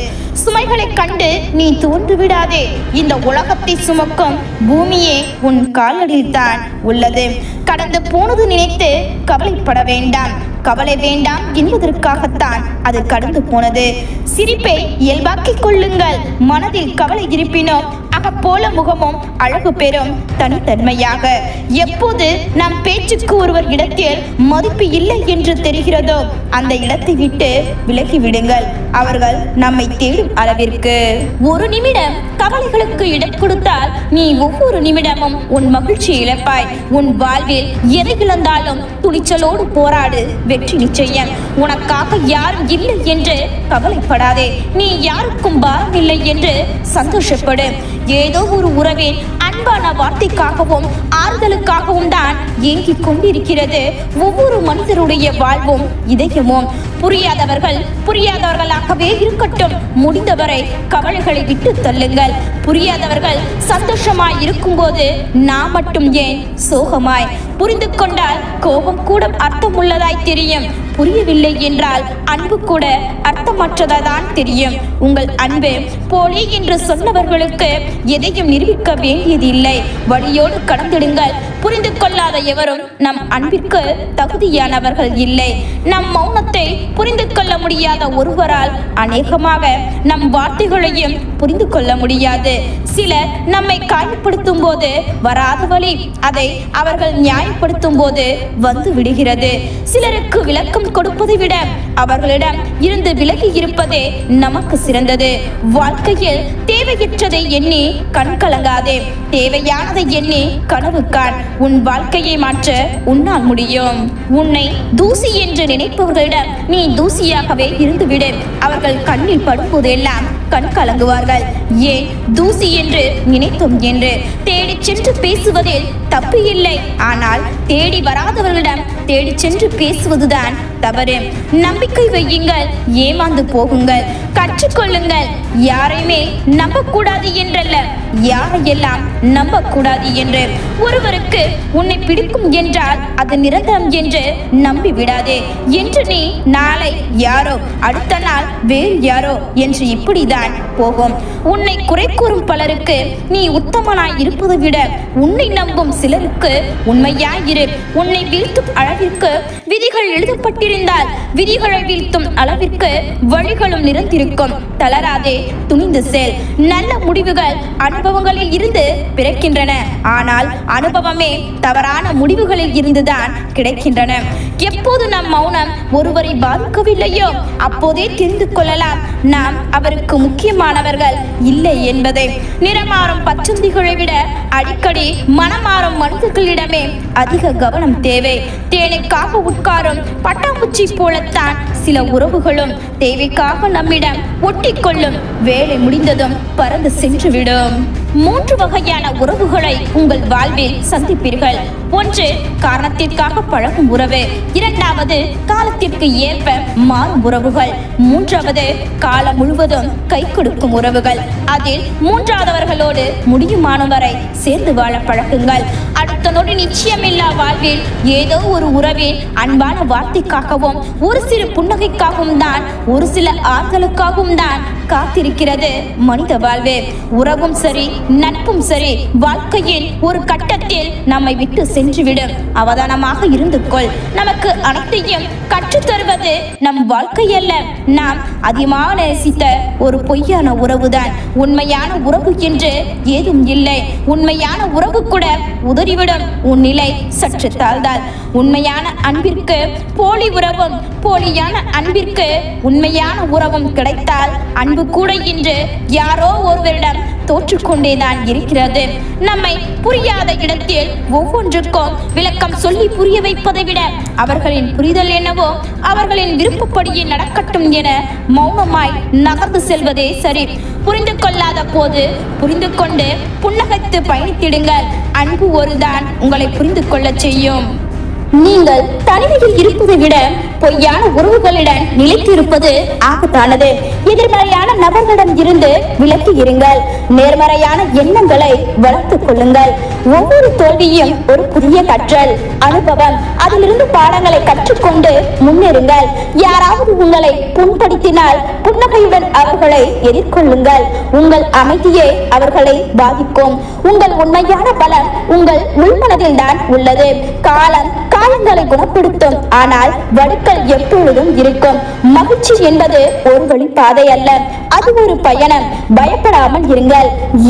Speaker 1: சுமைகளை கண்டு நீ தோன்று விடாதே. இந்த உலகத்தை சுமக்கும் பூமியே உன் காலடியில் தான் உள்ளது. கடந்து போனது நினைத்து கவலைப்பட வேண்டாம். கவலை வேண்டாம் என்பதற்காகத்தான் அது கடந்து போனது. சிரிப்பை இயல்பாக்கிக் கொள்ளுங்கள். மனதில் கவலை இருப்பினும் அகப்போல முகமும் அழகு பெறும் தனித்தன்மையாக. எப்போது நம் பேச்சுக்கு ஒருவர் இடத்தில் மதிப்பு இல்லை என்று தெரிகிறதோ அந்த இடத்தை விட்டு விலகி விடுங்கள். அவர்கள் நம்மை தேடும் அளவிற்கு. ஒரு நிமிடம் கவலைகளுக்கு இடம் கொடுத்தால் நீ ஒவ்வொரு நிமிடமும் உன் மகிழ்ச்சியை இழப்பாய். உன் வாழ்வில் எதை இழந்தாலும் துணிச்சலோடு போராடு. வெற்றி நிச்சயம். உனக்காக யாரும் இல்லை என்று கவலைப்படாதே. நீ யாருக்கும் பாரம் இல்லை என்று சந்தோஷப்படு. ஏதோ ஒரு உறவின் அன்பான வார்த்தைக்காகவும் ஆறுதலுக்காகவும் தான் ஏங்கிக் கொண்டிருக்கிறது ஒவ்வொரு மனிதருடைய வாழ்வும் இதயமும். புரியாதவர்களாகவே இருக்கட்டும். முடிந்தவரை கவலைகளை விட்டு தள்ளுங்கள். புரியாதவர்கள் சந்தோஷமாய் இருக்கும்போது நான் மட்டும் ஏன் சோகமாய்? புரிந்து கொண்டால் கோபம் கூட அர்த்தமுள்ளதாய் தெரியும். புரியவில்லை என்றால் அன்பு கூட அர்த்தமற்றதான் தெரியும். உங்கள் அன்பு போலி என்று சொன்னவர்களுக்கு எதையும் நிரூபிக்க வேண்டியதில்லை. வழியோடு கடந்திடுங்கள். புரிந்து கொள்ளாத எவரும் நம் அன்பிற்கு தகுதியானவர்கள் இல்லை. நம் மௌனத்தை புரிந்து கொள்ள முடியாத ஒருவரால் அநேகமாக நம் வார்த்தைகளையும் புரிந்து கொள்ள முடியாது. சிலர் நம்மை காயப்படுத்தும் போது வராத வழி அதை அவர்கள் நியாயப்படுத்தும் போது வந்து விடுகிறது. சிலருக்கு விளக்கம் கொடுப்பதை விட அவர்களிடம் இருந்து விலகி இருப்பதே நமக்கு சிறந்தது. வாழ்க்கையில் தேவையற்றதை எண்ணி கண் கலங்காதே, தேவையானதை எண்ணி கனவு காண். உன் வாழ்க்கையை மாற்ற உன்னால் முடியும். உன்னை தூசி என்று நினைப்பவர்களிடம் நீ தூசியாகவே இருந்துவிடு. அவர்கள் கண்ணில் படும்போதெல்லாம் கண் கலங்குவார்கள். ஏன் தூசி என்று நினைத்தோம் என்று தேடி சென்று பேசுவதில் தப்பு இல்லை. ஆனால் தேடி வராதவர்களிடம் தேடி சென்று பேசுவதுதான் தவறு. நம்பிக்கை வையுங்கள், ஏமாந்து போகுங்கள், கற்றுக்கொள்ளுங்கள். யாரையுமே நம்பக்கூடாது என்றல்ல, யாரையெல்லாம் நம்பக்கூடாது என்று. ஒருவருக்கு உன்னை பிடிக்கும் என்றால் அது நிரந்தரம் என்று நம்பி விடாதே. என்று நீ நாளை யாரோ, அடுத்த நாள் வேறு யாரோ என்று இப்படிதான் போகும். உன்னை குறை கூறும் பலருக்கு நீ உத்தமனாய் இருப்பதை விட உன்னை நம்பும் சிலருக்கு உண்மையாயிரு. உன்னை வீழ்த்தும் அளவிற்கு விதிகள் எழுதப்பட்டிருந்தால் விதிகளை வீழ்த்தும் அளவிற்கு வழிகளும் நிறைந்திருக்கும். தளராதே, துணிந்து செல். நல்ல முடிவுகள் அனுபவங்களில் இருந்து பிறக்கின்றன. ஆனால் அனுபவமே தவறான முடிவுகளில் இருந்துதான் கிடைக்கின்றன. எப்போது நம் மௌனம் ஒருவரை பாதிக்கவில்லையோ அப்போதே தெரிந்து கொள்ளலாம் நாம் அவருக்கு முக்கியமானவர்கள் இல்லை என்பதை. நிறமாறும் பச்சந்திகளை விட அடிக்கடி மனமாறும் மனிதர்களிடமே அதிக கவனம் தேவை. தேனைக்காக உட்காரும் பட்டாம்பூச்சி போலத்தான் சில உறவுகளும் தேவைக்காக நம்மிடம் ஒட்டிக்கொள்ளும். வேலை முடிந்ததும் பறந்து சென்றுவிடும். 3 வகையான உறவுகளை உங்கள் வாழ்வில் சந்திப்பீர்கள். 1, காரணத்திற்காக பழகும் உறவு. 2வது, காலத்திற்கு ஏற்ப மாறும் உறவுகள். 3வது, காலம் முழுவதும் கை கொடுக்கும் உறவுகள். அதில் 3வதவர்களோடு முடியுமானவரை சேர்ந்து வாழ பழகுங்கள். அடுத்த நொடி நிச்சயமில்லா வாழ்வில் ஏதோ ஒரு உறவில் அன்பான வார்த்தைக்காகவும் ஒரு சிறு புன்னகைக்காகவும் தான், ஒரு சில ஆறுதலுக்காகவும் தான் காத்திருக்கிறது மனித வாழ்வு. உறவும் சரி, நட்பும் சரி, வாழ்க்கையில் ஒரு கட்டத்தில் நம்மை விட்டு சென்றுவிடும். அவதானமாக இருந்து கொள். நமக்கு அனைத்தையும் கற்றுத்தருவது நம் வாழ்க்கை அல்ல, நாம் அதிகமாக நேசித்த ஒரு பொய்யான உறவுதான். உண்மையான உறவு என்று ஏதும் இல்லை. உண்மையான உறவு கூட உதறிவிடும் உன் நிலை சற்று தாழ்ந்தால். உண்மையான அன்பிற்கு போலி உறவும், போலியான அன்பிற்கு உண்மையான உறவும் கிடைத்தால் அன்பு கூட இன்று யாரோ ஒருவரிடம் தோற்றுக்கொண்டேதான் இருக்கிறது. நம்மை புரியாத இடத்தில் ஒவ்வொன்றுக்கும் விளக்கம் சொல்லி புரிய வைப்பதை விட அவர்களின் புரிதல் என்னவோ அவர்களின் விருப்பப்படியே நடக்கட்டும் என மௌனமாய் நகர்ந்து செல்வதே சரி. புரிந்து கொள்ளாத போது புரிந்து கொண்டு புன்னகைத்து பயணித்திடுங்கள். அன்பு ஒருதான் உங்களை புரிந்து கொள்ள செய்யும். நீங்கள் தனிமையில் இருப்பதை விட பொய்யான உறவுகளிடம் நிலைத்திருப்பது ஆபத்தானது. எதிர்மறையான நபர்களிடம் இருந்து விலகி இருங்கள். நேர்மறையான எண்ணங்களை வளர்த்துக் கொள்ளுங்கள். ஒவ்வொரு தோல்வியும் ஒரு புதிய கற்றல் அனுபவம். அதிலிருந்து பாடங்களை கற்றுக்கொண்டு முன்னேறுங்கள். யாராவது உங்களை புண்படுத்தினால் புன்னகையுடன் அவர்களை எதிர்கொள்ளுங்கள். உங்கள் அமைதியே அவர்களை பாதிக்கும். உங்கள் உண்மையான பலம் உங்கள் உள்மனதில் தான் உள்ளது. காலம் காயங்களை குணப்படுத்தும், ஆனால் வடுக்கள் எப்பொழுதும் இருக்கும். மகிழ்ச்சி என்பது ஒரு வழிபாதை அல்ல, அது ஒரு பயணம். பயப்படாமல் இருங்கள்.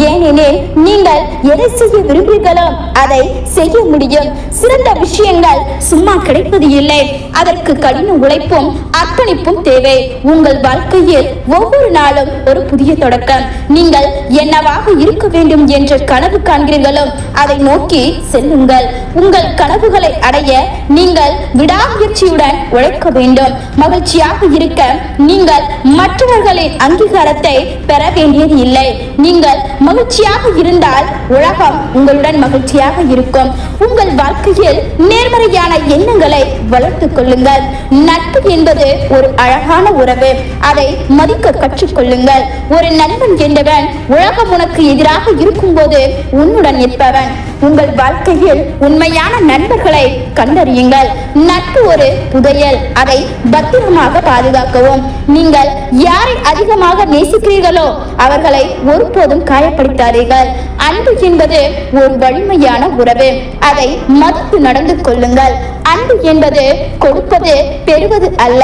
Speaker 1: ஏனெனில் நீங்கள் எதை செய்ய விரும்புகிறீர்களோ அதை செய்ய முடியும். சிறந்த விஷயங்கள் சும்மா கிடைப்பது இல்லை, அதற்கு கடின உழைப்பும் அர்ப்பணிப்பும் தேவை. உங்கள் வாழ்க்கையில் ஒவ்வொரு நாளும் ஒரு புதிய தொடக்கம். நீங்கள் என்னவாக இருக்க வேண்டும் என்று கனவு காண்கிறீர்களோ அதை நோக்கி செல்லுங்கள். உங்கள் கனவுகளை அடைய நீங்கள் விடாமுயற்சியுடன் உழைக்க வேண்டும். மகிழ்ச்சியாக இருக்க நீங்கள் மற்றவர்களின் அங்கீகாரத்தை பெற வேண்டியது இல்லை. நீங்கள் மகிழ்ச்சியாக இருந்தால் உலகம் உங்களுடன் மகிழ்ச்சியாக இருக்கும். உங்கள் வாழ்க்கையில் நேர்மறையான எண்ணங்களை வளர்த்துக் கொள்ளுங்கள். நட்பு என்பது ஒரு அழகான உறவு, அதை மதிக்க கற்றுக்கொள்ளுங்கள். ஒரு நண்பன் என்பவன் உலகம் உனக்கு எதிராக இருக்கும் போது உன்னுடன் நிற்பவன். உங்கள் வாழ்க்கையில் உண்மையான நண்பர்களை கண்டறியுங்கள். நட்பு ஒரு புதையல், அதை பத்திரமாக பாதுகாக்கவும். நீங்கள் யாரை அதிகமாக நேசிக்கிறீர்களோ அவர்களை ஒருபோதும் காயப்படுத்தாதீர்கள். அன்பு என்பது ஒரு வலிமையான உறவு, அதை மதித்து நடந்து கொள்ளுங்கள். அன்பு என்பது கொடுப்பது பெறுவது அல்ல.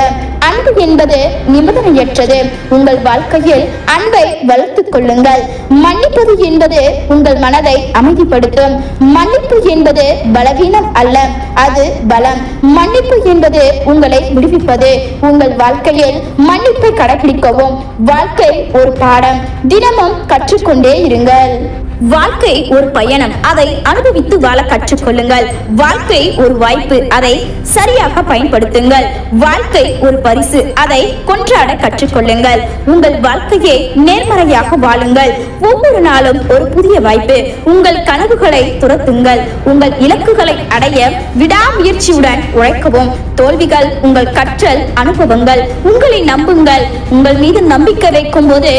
Speaker 1: அன்பு என்பது நிபந்தனையற்றது. உங்கள் வாழ்க்கையில் அன்பை வளர்த்துக் கொள்ளுங்கள். மன்னிப்பது என்பது உங்கள் மனதை அமைதிப்படுத்தும். மன்னிப்பு என்பது பலவீனம் அல்ல, அது பலம். மன்னிப்பு என்பது உங்களை விடுவிப்பது. உங்கள் வாழ்க்கையில் மன்னிப்பை கடைபிடிக்கவும். வாழ்க்கை ஒரு பாடம், தினமும் கற்றுக்கொண்டே இருங்கள். வாழ்க்கை ஒரு பயணம், அதை அனுபவித்து வாழ கற்றுக்கொள்ளுங்கள். வாழ்க்கை ஒரு வாய்ப்பு, அதை சரியாக பயன்படுத்துங்கள். வாழ்க்கை ஒரு பரிசு, அதை கொண்டாட கற்றுக்கொள்ளுங்கள். உங்கள் வாழ்க்கையை நேர்மறையாக வாழுங்கள். ஒவ்வொரு நாளும் ஒரு புதிய வாய்ப்பு. உங்கள் கனவுகளை துரத்துங்கள். உங்கள் இலக்குகளை அடைய விடாமுயற்சியுடன் உழைக்கவும். தோல்விகள் உங்கள் கற்றல் அனுபவங்கள். உங்களை நம்புங்கள். உங்கள் மீது நம்பிக்கை வைக்கும் போது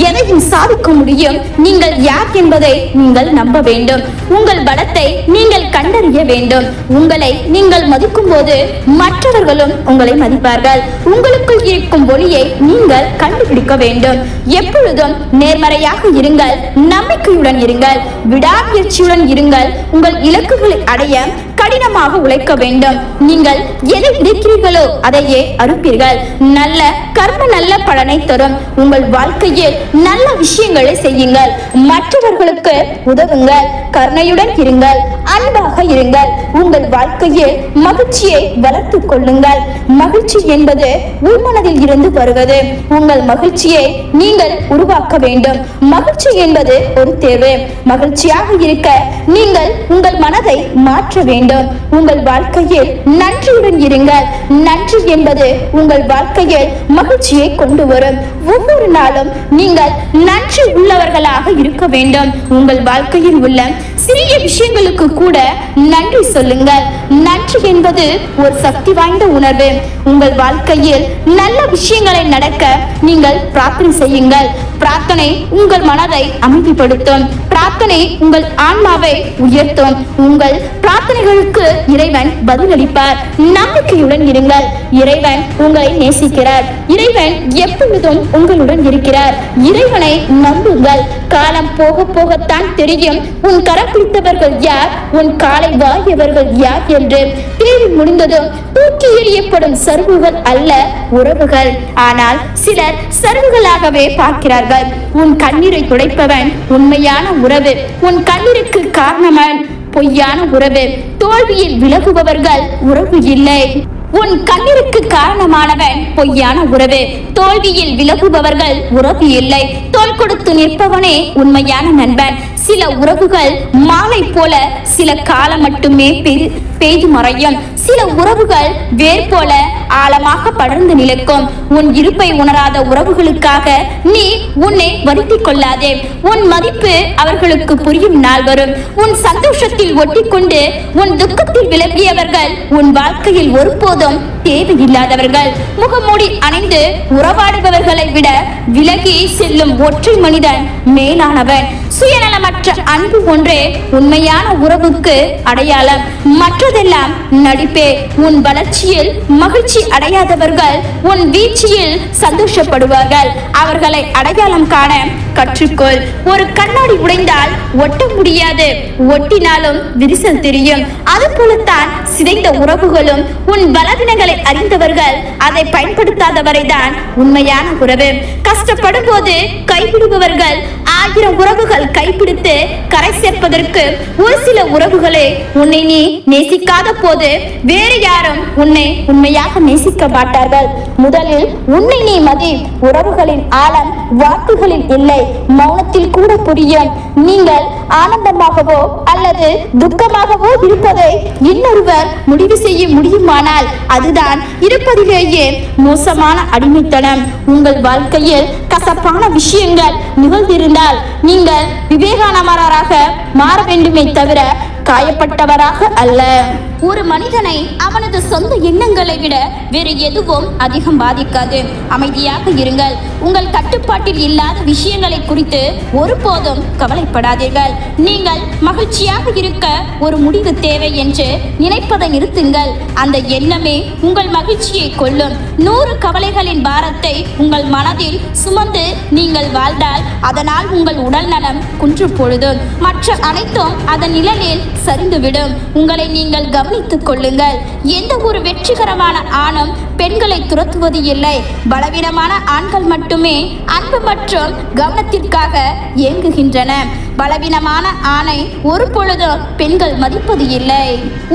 Speaker 1: எதையும் சாதிக்க முடியும். நீங்கள் யார் என்பதை நீங்கள் நம்ப வேண்டும். உங்கள் பலத்தை நீங்கள் கண்டறிய வேண்டும். உங்களை நீங்கள் மதிக்கும் போது மற்றவர்களும் உங்களை மதிப்பார்கள். உங்களுக்குள் இருக்கும் ஒளியை நீங்கள் கண்டுபிடிக்க வேண்டும். எப்பொழுதும் நேர்மறையாக இருங்கள். நம்பிக்கையுடன் இருங்கள். விடாமுயற்சியுடன் இருங்கள். உங்கள் இலக்குகளை அடைய கடினமாக உழைக்க வேண்டும். நீங்கள் எதை விதைக்கிறீர்களோ அதையே அறுப்பீர்கள். நல்ல கர்ம நல்ல பலனை தரும். உங்கள் வாழ்க்கையில் நல்ல விஷயங்களை செய்யுங்கள். மற்றவர்களுக்கு உதவுங்கள். கருணையுடன் இருங்கள். அன்பாக இருங்கள். உங்கள் வாழ்க்கையில் மகிழ்ச்சியை வளர்த்துக் கொள்ளுங்கள். மகிழ்ச்சி என்பது உள்மனதில் இருந்து வருவது. உங்கள் மகிழ்ச்சியை நீங்கள் உருவாக்க வேண்டும். மகிழ்ச்சி என்பது ஒரு தேவை. மகிழ்ச்சியாக இருக்க நீங்கள் உங்கள் மனதை மாற்ற வேண்டும். உங்கள் வாழ்க்கையில் நன்றியுடன் இருங்கள். நன்றி என்பது உங்கள் வாழ்க்கையில் மகிழ்ச்சியை கொண்டு வரும். ஒவ்வொரு நாளும் நீங்கள் நன்றி உள்ளவர்களாக இருக்க வேண்டும். உங்கள் வாழ்க்கையில் உள்ள சிறிய விஷயங்களுக்கு கூட நன்றி சொல்லுங்கள். நன்றி என்பது ஒரு சக்தி வாய்ந்த உணர்வு. உங்கள் வாழ்க்கையில் நல்ல விஷயங்களை நடக்க நீங்கள் பிரார்த்தனை செய்யுங்கள். பிரார்த்தனை உங்கள் மனதை அமைதிப்படுத்தும். பிரார்த்தனை உங்கள் ஆன்மாவை உயர்த்தும். உங்கள் பிரார்த்தனைகளுக்கு இறைவன் பதிலளிப்பார். நம்பிக்கையுடன் இருங்கள். இறைவன் உங்களை நேசிக்கிறார். இறைவன் எப்பொழுதும் உங்களுடன் இருக்கிறார். இறைவனை நம்புங்கள். காலம் போக போகத்தான் தெரியும் உன் கரம் பிடித்தவர்கள் யார், உன் காலை வாரியவர்கள் யார் என்று. தேடி முடிந்ததும் தூக்கி எறியப்படும் சருகுகள் அல்ல உறவுகள். ஆனால் சிலர் சருகுகளாகவே பார்க்கிறார்கள். உன் கண்ணீரை துடைப்பவன் உண்மையான உறவு. உன் கண்ணீருக்கு காரணவன் பொய்யான உறவு. தோல்வியில் விலகுபவர்கள் உறவு இல்லை. உன் கண்ணீருக்கு காரணமானவன் பொய்யான உறவு. தோல்வியில் விலகுபவர்கள் உறவு இல்லை. தோள் கொடுத்து நிற்பவனே உண்மையான நண்பன். சில உறவுகள் மாலை போல சில காலம் மட்டுமே பெய்து மறையும். சில உறவுகள் வேர் போல ஆழமாக படர்ந்து நிலைக்கும். உன் இருப்பை உணராத உறவுகளுக்காக நீ உன்னை வருத்திக் கொள்ளாதே. உன் மதிப்பு அவர்களுக்கு புரியும் நாள் வரும். உன் சந்தோஷத்தில் ஒட்டிக்கொண்டு உன் துக்கத்தில் விலகியவர்கள் உன் வாழ்க்கையில் ஒருபோதும் தேவையில்லாதவர்கள். முகமூடி அணிந்து உறவாடுபவர்களை விட விலகி செல்லும் ஒற்றை மனிதன் மேலானவன். சுயநலமற்ற அன்பு ஒன்றே உண்மையான உறவுக்கு அடையாளம். மற்றதெல்லாம் நடிப்பே. உன் வளர்ச்சியில் மகிழ்ச்சி அடையாதவர்கள் உன் வீழ்ச்சியில் சந்தோஷப்படுவார்கள். அவர்களை அடையாளம் காண கற்றுக்கொள். ஒரு கண்ணாடி உடைந்தால் ஒட்ட முடியாது. ஒட்டினாலும் விரிசல் தெரியும். அதுபோலத்தான் சிதைந்த உறவுகளும். உன் பலவீனங்களை அறிந்தவர்கள் அதை பயன்படுத்தாதவரை தான் உண்மையான உறவு. கஷ்டப்படும் போது கைவிடுபவர்கள் 1000 உறவுகள் கைப்பிடித்து கரை சேர்ப்பதற்கு ஒரு சில உறவுகளே. உன்னை நீ நேசிக்காத போது வேறு யாரும் உன்னை உண்மையாக நேசிக்க மாட்டார்கள். முதலில் உன்னை நீ மதி. உறவுகளின் ஆழம் வாக்குகளில் இல்லை, மௌனத்தில் கூட புரியும். நீங்கள் ஆனந்தமாகவோ அல்லது துக்கமாகவோ இருப்பதை இன்னொருவர் முடிவு செய்ய முடியுமானால் அதுதான் இருப்பதிலேயே மோசமான அடிமைத்தனம். உங்கள் வாழ்க்கையில் கசப்பான விஷயங்கள் நிகழ்ந்திருந்தால் நீங்கள் விவேகானந்தராக மாற வேண்டுமே தவிர காயப்பட்டவராக அல்ல. ஒரு மனிதனை அவனது சொந்த எண்ணங்களை விட வேறு எதுவும் அதிகம் பாதிக்காது. அமைதியாக இருங்கள். உங்கள் கட்டுப்பாட்டில் இல்லாத விஷயங்களை குறித்து ஒருபோதும் கவலைப்படாதீர்கள். நீங்கள் மகிழ்ச்சியாக இருக்க ஒரு முடிவு தேவை என்று நினைப்பதை நிறுத்துங்கள். அந்த எண்ணமே உங்கள் மகிழ்ச்சியை கொல்லும். 100 கவலைகளின் பாரத்தை உங்கள் மனதில் சுமந்து நீங்கள் வாழ்ந்தால் அதனால் உங்கள் உடல் நலம் குன்று பொழுதும் மற்ற அனைத்தும் அதன் நிழலில் சரிந்துவிடும். உங்களை நீங்கள் கவனித்துக் கொள்ளுங்கள். எந்த ஒரு வெற்றிகரமான ஆணும் பெண்களை துரத்துவது இல்லை. பலவீனமான ஆண்கள் மட்டுமே அன்பு மற்றும் கவனத்திற்காக இயங்குகின்றன. பலவீனமான ஆணை ஒரு பொழுதும் பெண்கள் மதிப்பது இல்லை.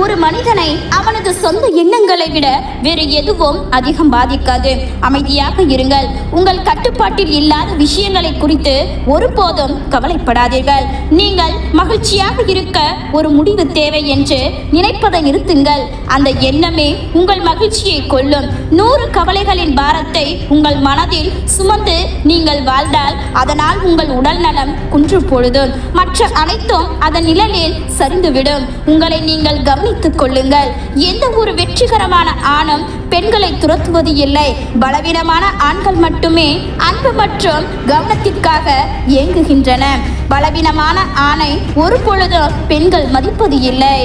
Speaker 1: ஒரு மனிதனை அவனது சொந்த எண்ணங்களை விட வேறு எதுவும் அதிகம் பாதிக்காது. அமைதியாக இருங்கள். உங்கள் கட்டுப்பாட்டில் இல்லாத விஷயங்களை குறித்து ஒருபோதும் கவலைப்படாதீர்கள். நீங்கள் மகிழ்ச்சியாக இருக்க ஒரு முடிவு தேவை என்று நினைப்பதை நிறுத்துங்கள். அந்த எண்ணமே உங்கள் மகிழ்ச்சியை கொல்லும். 100 கவலைகளின் பாரத்தை உங்கள் மனதில் சுமந்து நீங்கள் வாழ்ந்தால் அதனால் உங்கள் உடல் நலம் குன்று பொழுதும் மற்ற அனைத்தும் அதன் நிழலில் சரிந்துவிடும். உங்களை நீங்கள் கவனித்துக் கொள்ளுங்கள். எந்த ஒரு வெற்றிகரமான ஆணும் பெண்களை துரத்துவது இல்லை. பலவீனமான ஆண்கள் மட்டுமே அன்பு மற்றும் கவனத்திற்காக இயங்குகின்றன. பலவீனமான ஆணை ஒரு பொழுதும் பெண்கள் மதிப்பது இல்லை.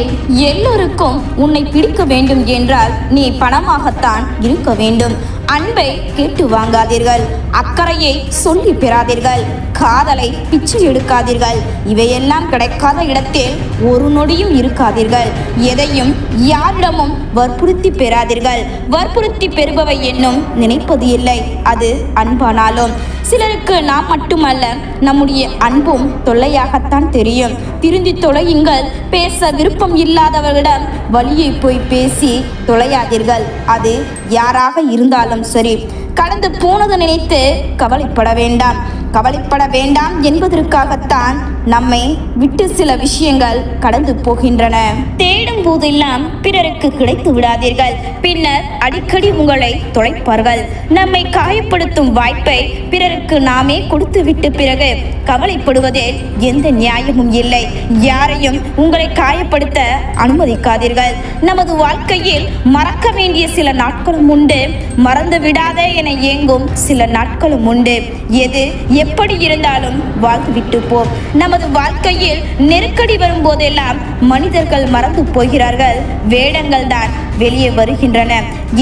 Speaker 1: எல்லோருக்கும் உன்னை பிடிக்க வேண்டும் என்றால் நீ பணமாகத்தான் இருக்க வேண்டும். அன்பை கேட்டு வாங்காதீர்கள். அக்கறையை சொல்லி பெறாதீர்கள். காதலை பிச்சை எடுக்காதீர்கள். இவையெல்லாம் கிடைக்காத இடத்தில் ஒரு நொடியும் இருக்காதீர்கள். எதையும் யாரிடமும் வற்புறுத்தி பெறாதீர்கள். வற்புறுத்தி பெறுபவை என்னும் நினைப்பது இல்லை. அது அன்பானாலும் சிலருக்கு நாம் மட்டுமல்ல, நம்முடைய அன்பும் தொல்லையாகத்தான் தெரியும். திருந்தி தொலையுங்கள். பேச விருப்பம் இல்லாதவர்களிடம் வழியை போய் பேசி தொலையாதீர்கள். அது யாராக இருந்தாலும் சரி. கடந்து போனது நினைத்து கவலைப்பட வேண்டாம். கவலைப்பட வேண்டாம் என்பதற்காகத்தான் நம்மை விட்டு சில விஷயங்கள் கடந்து போகின்றன. தேடும் போதெல்லாம் பிறருக்கு கிடைத்து விடாதீர்கள். பின்னர் அடிக்கடி உங்களை தொலைப்பார்கள். நம்மை காயப்படுத்தும் வாய்ப்பை பிறருக்கு நாமே கொடுத்து விட்டு பிறகு கவலைப்படுவதில் எந்த நியாயமும் இல்லை. யாரையும் உங்களை காயப்படுத்த அனுமதிக்காதீர்கள். நமது வாழ்க்கையில் மறக்க வேண்டிய சில நாட்களும் உண்டு. மறந்து விடாதே என ஏங்கும் சில நாட்களும் உண்டு. எது எப்படி இருந்தாலும் வாழ்ந்துவிட்டு போ. நமது வாழ்க்கையில் நெருக்கடி வரும் போதெல்லாம் மனிதர்கள் மறந்து போகிறார்கள். வேடங்கள் தான் வெளியே வருகின்றன.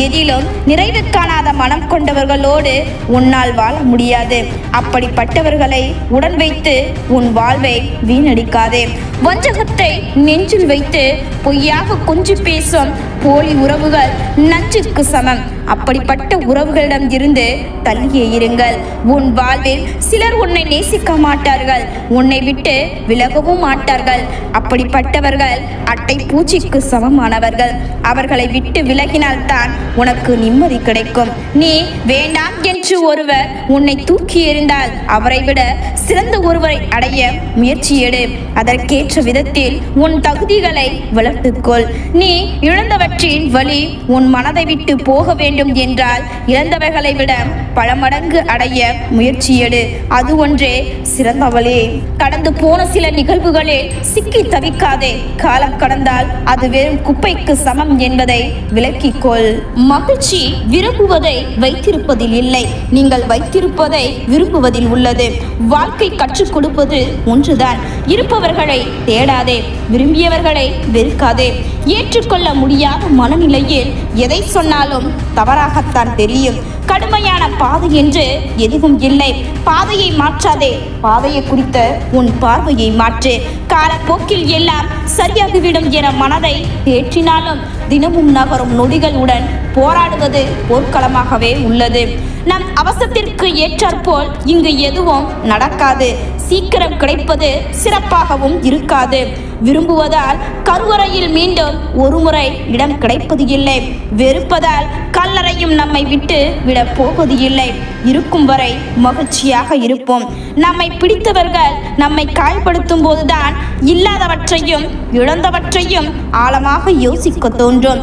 Speaker 1: எதிலும் நிறைவு காணாத மனம் கொண்டவர்களோடு உன்னால் வாழ முடியாது. அப்படிப்பட்டவர்களை உடன் வைத்து உன் வாழ்வை வீணடிக்காதே. வஞ்சகத்தை நெஞ்சில் வைத்து பொய்யாக கொஞ்சி பேசும் போலி உறவுகள் நஞ்சுக்கு சமம். அப்படிப்பட்ட உறவுகளிடம் இருந்து தள்ளியே இருங்கள். உன் வாழ்வில் சிலர் உன்னை நேசிக்க மாட்டார்கள். உன்னை விட்டு விலகவும் மாட்டார்கள். அப்படிப்பட்டவர்கள் அட்டை பூச்சிக்கு சமமானவர்கள். அவர்களை விட்டு விலகினால்தான் உனக்கு நிம்மதி கிடைக்கும். நீ வேண்டாம் என்று ஒருவர் உன்னை தூக்கி எறிந்தால் அவரை விட சிறந்த ஒருவரை அடைய முயற்சி எடு. அதற்கேற்ற விதத்தில் உன் தகுதிகளை வளர்த்துக்கொள். நீ இழந்தவற்றின் வழி உன் மனதை விட்டு போக வேண்டும் என்றால் இழந்தவர்களை விட பல மடங்கு அடைய முயற்சி எடு. அது ஒன்றே சிறந்த வழி. கடந்து போன சில நிகழ்வுகளில் சிக்கி தவிக்காதே. காலம் கடந்தால் அது வெறும் குப்பைக்கு சமம் என்பதை விலக்கிக்கொள். மகிழ்ச்சி விரும்புவதை வைத்திருப்பதில் இல்லை, நீங்கள் வைத்திருப்பதை விரும்புவதில் உள்ளது. வாழ்க்கை கற்றுக் கொடுப்பது ஒன்றுதான். இருப்பவர்களை தேடாதே, விரும்பியவர்களை வெறுக்காதே. ஏற்றுக்கொள்ள முடியாத மனநிலையில் எதை சொன்னாலும் தவறாகத்தான் தெரியும். கடுமையான பாதை என்று எதுவும் இல்லை. பாதையை மாற்றாதே, பாதையை குறித்த உன் பார்வையை மாற்று. காலப்போக்கில் எல்லாம் சரியாகிவிடும் என மனதை தேற்றினாலும் தினமும் நகரும் நொடிகளுடன் போராடுவது போர்க்களமாகவே உள்ளது. நம் அவசரத்திற்கு ஏற்றாற்போல் இங்கு எதுவும் நடக்காது. சீக்கிரம் கிடைப்பது சிறப்பாகவும் இருக்காது. விரும்புவதால் கருவறையில் மீண்டும் ஒருமுறை இடம் கிடைப்பது இல்லை. வெறுப்பதால் கல்லறையும் நம்மை விட்டு விட போவது இல்லை. இருக்கும் வரை மகிழ்ச்சியாக இருப்போம். நம்மை பிடித்தவர்கள் நம்மை காயப்படுத்தும் போதுதான் இல்லாதவற்றையும் இழந்தவற்றையும் ஆழமாக யோசிக்க தோன்றும்.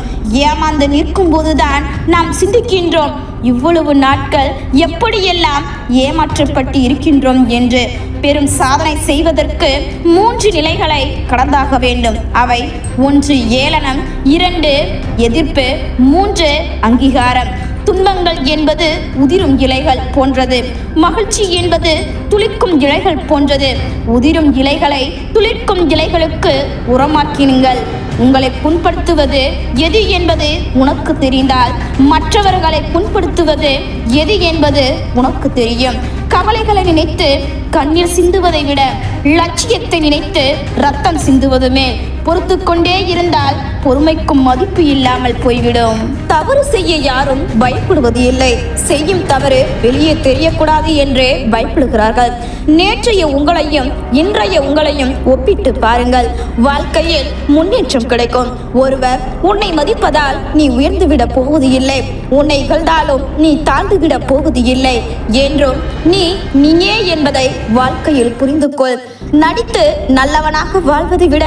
Speaker 1: ஏமாந்து நிற்கும் போதுதான் அப்போதுதான் நாம் சிந்திக்கின்றோம், இவ்வளவு நாட்கள் எப்படியெல்லாம் ஏமாற்றப்பட்டு இருக்கின்றோம் என்று. பெரும் சாதனை செய்வதற்கு 3 நிலைகளை கடந்தாக வேண்டும். அவை 1 ஏளனம், 2 எதிர்ப்பு, 3 அங்கீகாரம். துன்பங்கள் என்பது உதிரும் இலைகள் போன்றது. மகிழ்ச்சி என்பது துளிர்க்கும் இலைகள் போன்றது. உதிரும் இலைகளை துளிர்க்கும் இலைகளுக்கு உரமாக்கினுங்கள். உங்களை புண்படுத்துவது எது என்பது உனக்கு தெரிந்தால் மற்றவர்களை புண்படுத்துவது எது என்பது உனக்கு தெரியும். கவலைகளை நினைத்து கண்ணீர் சிந்துவதை விட லட்சியத்தை நினைத்து ரத்தம் சிந்துவதுமே. பொறுத்து கொண்டே இருந்தால் பொறுமைக்கும் மதிப்பு இல்லாமல் போய்விடும். தவறு செய்ய யாரும் பயப்படுவது இல்லை. செய்யும் தவறு வெளியே தெரியக்கூடாது என்றே பயப்படுகிறார்கள். நேற்றைய உங்களையும் இன்றைய உங்களையும் ஒப்பிட்டு பாருங்கள். வாழ்க்கையில் முன்னேற்றம் கிடைக்கும். ஒருவர் உன்னை மதிப்பதால் நீ உயர்ந்துவிட போவது இல்லை. உன்னை இகழ்ந்தாலும் நீ தாழ்ந்துவிட போவது இல்லை. என்றும் நீயே என்பதை வாழ்க்கையில் புரிந்து கொள். நடித்து நல்லவனாக வாழ்வதை விட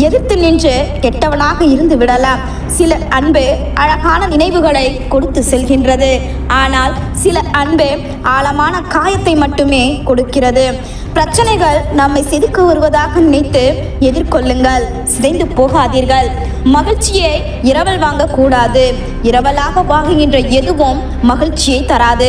Speaker 1: எதிர்த்து நின்று கெட்டவனாக இருந்து விடலாம். சில அன்பு அழகான நினைவுகளை கொடுத்து செல்கின்றது. ஆனால் சில அன்பு ஆழமான காயத்தை மட்டுமே கொடுக்கிறது. பிரச்சனைகள் நம்மை செதுக்க வருவதாக நினைத்து எதிர்கொள்ளுங்கள். சிதைந்து போகாதீர்கள். மகிழ்ச்சியை இரவல் வாங்கக்கூடாது. இரவலாக வாங்குகின்ற எதுவும் மகிழ்ச்சியை தராது.